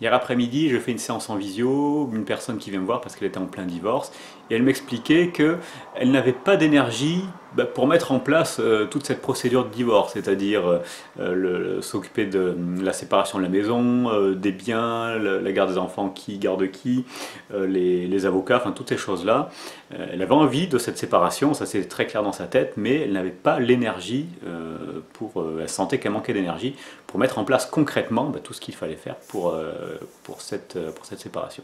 Hier après-midi, je fais une séance en visio, une personne qui vient me voir parce qu'elle était en plein divorce, et elle m'expliquait qu'elle n'avait pas d'énergie pour mettre en place toute cette procédure de divorce, c'est-à-dire s'occuper de la séparation de la maison, des biens, la garde des enfants, qui garde qui, les avocats, enfin toutes ces choses-là. Elle avait envie de cette séparation, ça c'est très clair dans sa tête, mais elle n'avait pas l'énergie elle sentait qu'elle manquait d'énergie pour mettre en place concrètement tout ce qu'il fallait faire pour cette séparation.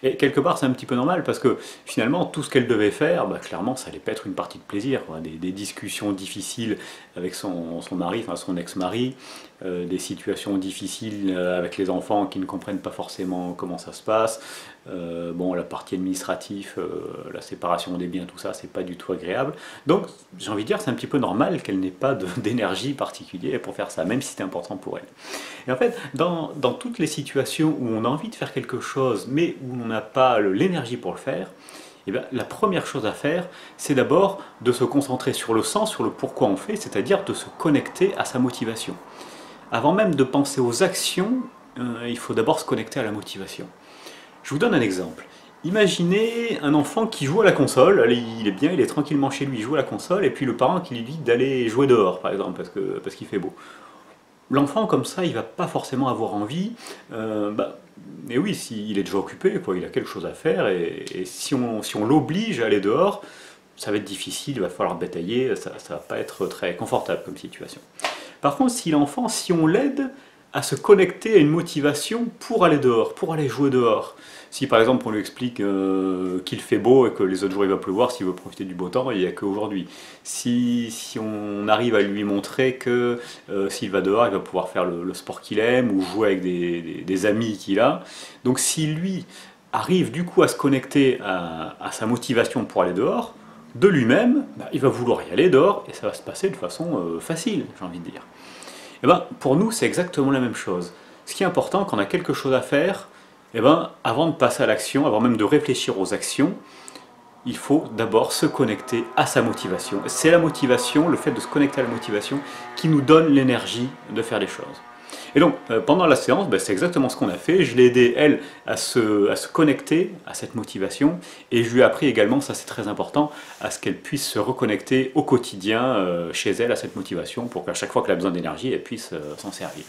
Et quelque part c'est un petit peu normal parce que finalement tout ce qu'elle devait faire, clairement ça allait pas être une partie de plaisir, quoi. Des discussions difficiles avec son mari, enfin son ex-mari, des situations difficiles avec les enfants qui ne comprennent pas forcément comment ça se passe. Bon, la partie administrative, la séparation des biens, tout ça, c'est pas du tout agréable. Donc, j'ai envie de dire, c'est un petit peu normal qu'elle n'ait pas d'énergie particulière pour faire ça, même si c'est important pour elle. Et en fait, dans toutes les situations où on a envie de faire quelque chose, mais où on n'a pas l'énergie pour le faire, eh bien, la première chose à faire, c'est d'abord de se concentrer sur le sens, sur le pourquoi on fait, c'est-à-dire de se connecter à sa motivation. Avant même de penser aux actions, il faut d'abord se connecter à la motivation. Je vous donne un exemple. Imaginez un enfant qui joue à la console, allez, il est bien, il est tranquillement chez lui, il joue à la console, et puis le parent qui lui dit d'aller jouer dehors, par exemple, parce qu'il fait beau. L'enfant, comme ça, il va pas forcément avoir envie, mais oui, s'il est déjà occupé, quoi, il a quelque chose à faire, et si on l'oblige à aller dehors, ça va être difficile, il va falloir batailler, ça va pas être très confortable comme situation. Par contre, si l'enfant, si on l'aide à se connecter à une motivation pour aller dehors, pour aller jouer dehors. Si par exemple on lui explique qu'il fait beau et que les autres jours il va pleuvoir, s'il veut profiter du beau temps, il n'y a qu'aujourd'hui. Si on arrive à lui montrer que s'il va dehors, il va pouvoir faire le sport qu'il aime ou jouer avec des amis qu'il a. Donc si lui arrive du coup à se connecter à sa motivation pour aller dehors, de lui-même, il va vouloir y aller dehors et ça va se passer de façon facile, j'ai envie de dire. Eh ben, pour nous, c'est exactement la même chose. Ce qui est important, quand on a quelque chose à faire, eh ben, avant de passer à l'action, avant même de réfléchir aux actions, il faut d'abord se connecter à sa motivation. C'est la motivation, le fait de se connecter à la motivation, qui nous donne l'énergie de faire les choses. Et donc, pendant la séance, c'est exactement ce qu'on a fait. Je l'ai aidé, elle, à se connecter à cette motivation. Et je lui ai appris également, ça c'est très important, à ce qu'elle puisse se reconnecter au quotidien chez elle à cette motivation pour qu'à chaque fois qu'elle a besoin d'énergie, elle puisse s'en servir.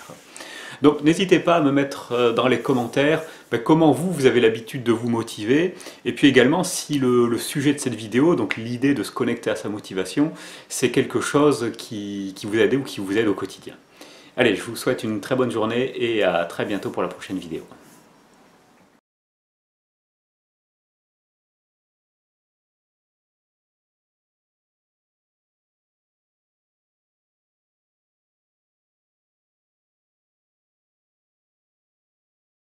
Donc n'hésitez pas à me mettre dans les commentaires comment vous avez l'habitude de vous motiver, et puis également si le sujet de cette vidéo, donc l'idée de se connecter à sa motivation, c'est quelque chose qui vous aide ou qui vous aide au quotidien. Allez, je vous souhaite une très bonne journée et à très bientôt pour la prochaine vidéo.